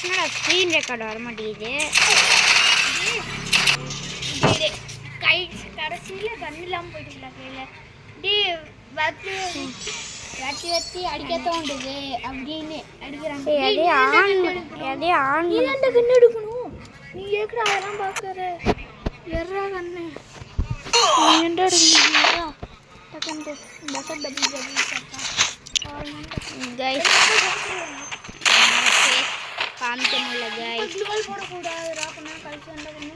என்னடா screen record வர மாட்டேங்குது. கை கடைசியில் கண்ணில்லாமல் போயிட்டுங்களா கையில் டி வத்தி வத்தி வத்தி அடிக்க தோண்டுது அப்படின்னு அடிக்கிறாங்க. நீ ரெண்டு கண்ணு எடுக்கணும். நீ ஏற்கனவே அதெல்லாம் பார்க்குற எறா கண்ணு நீ எந்த எடுக்கணுங்களா டக்குண்டு பசட் பஜ்ஜி பஜ்ஜி காமிக்கணும்ல கைஸ். கோல் போடக்கூடாதுடா பண்ணா கழிச்சு வந்த கண்ணு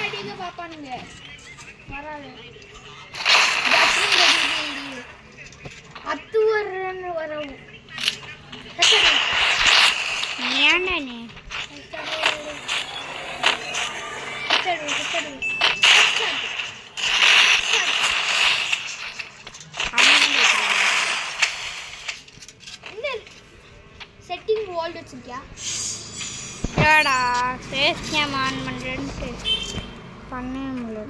அடிக்க பார்ப்பானுங்க வராது. அத்து வர்றன்னு வரவும் ஏண்டானே செட்டிங் வால்ட் வச்சிருக்கியா? ஏடா ஃபேஸ் கேம் ஆன் பண்ணுறேன்ட்டு பண்ணவே முடியல.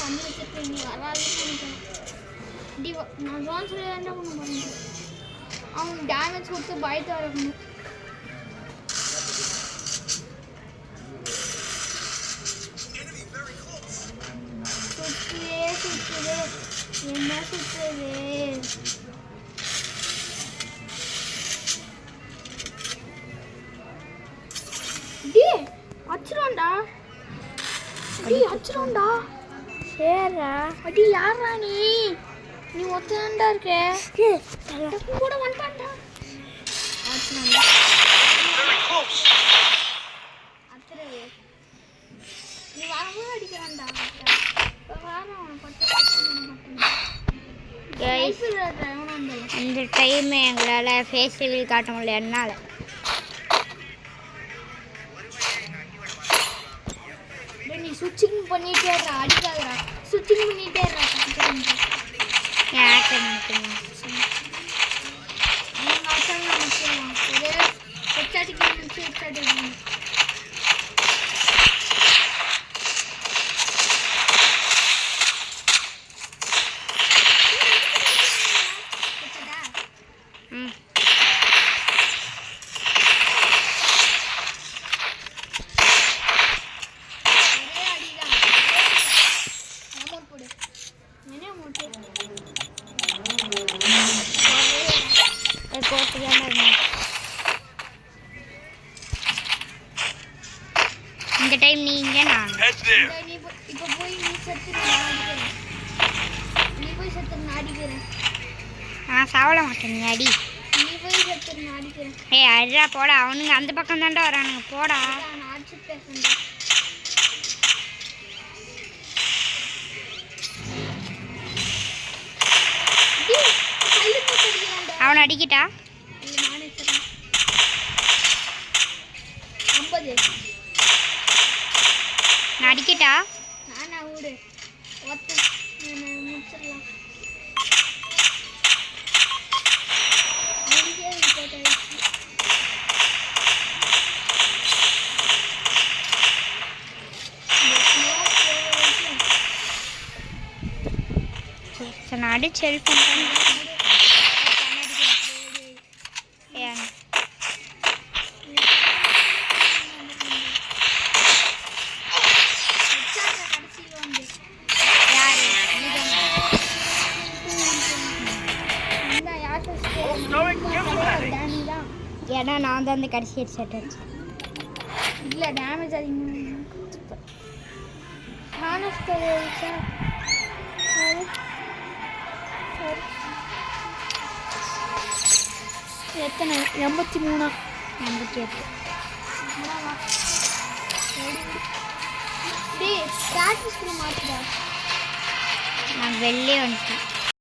பண்ணி வச்சிருக்கேன் நீ வராதுன்னு டி நான் ஜான்ஸில் என்ன பண்ண போகிறேன். அவன் டேமேஜ் கொடுத்து பயத்தை வரணும். சுற்றுவே சுற்றுவே என்ன சுற்றுவே டி அச்சுறான்டா. டி அச்சுறான்டா. சேரா அடி யாரா நீ? நீ ஒத்தண்டா இருக்க. கூட வந்துட்டான்டா. அச்சுறான்டா. அத்துறவே நீ வரவே அடிக்கிறான்டா. வாரம் பட்டு கைஸ் இந்த டைம் எங்களால் ஃபேஸ் ரிவீல் காட்ட முடியல. என்னால் நீ சுவிட்சிங் பண்ணிட்டே இருடா அடிக்காதடா. சுவிட்சிங் பண்ணிட்டே இருடா. யாருக்கு இந்த டைம் நீங்க நான் இப்போ போய் நீ செத்து நான் அடிக்கிறேன். நான் சாவல மாட்டேன். நீ அடி. நீ போய் செத்து நான் அடிக்கிறேன். ஏய் அடிடா போடா. அவனுங்க அந்த பக்கம் தாண்டா வரானுங்க. போடா நான் அடிச்சு பேசுறேன். அவனை அடிக்கிட்டா நானே 50 நான் அடிக்கிட்டா நானா ஊடு ஒத்து முடிச்சிடலாம். நான் அடிச்சு ஹெல்ப் பண்ணுறேன். ஏன்னா நான் தான் அந்த கடைசி ஹெட்செட் அடிச்சேன். இல்லை டேமேஜ் அதிகமாக எத்தனை 83 88 ப்ராக்டிஸ் பண்ண மாட்டேன். நான் வெளியே வந்துட்டேன்.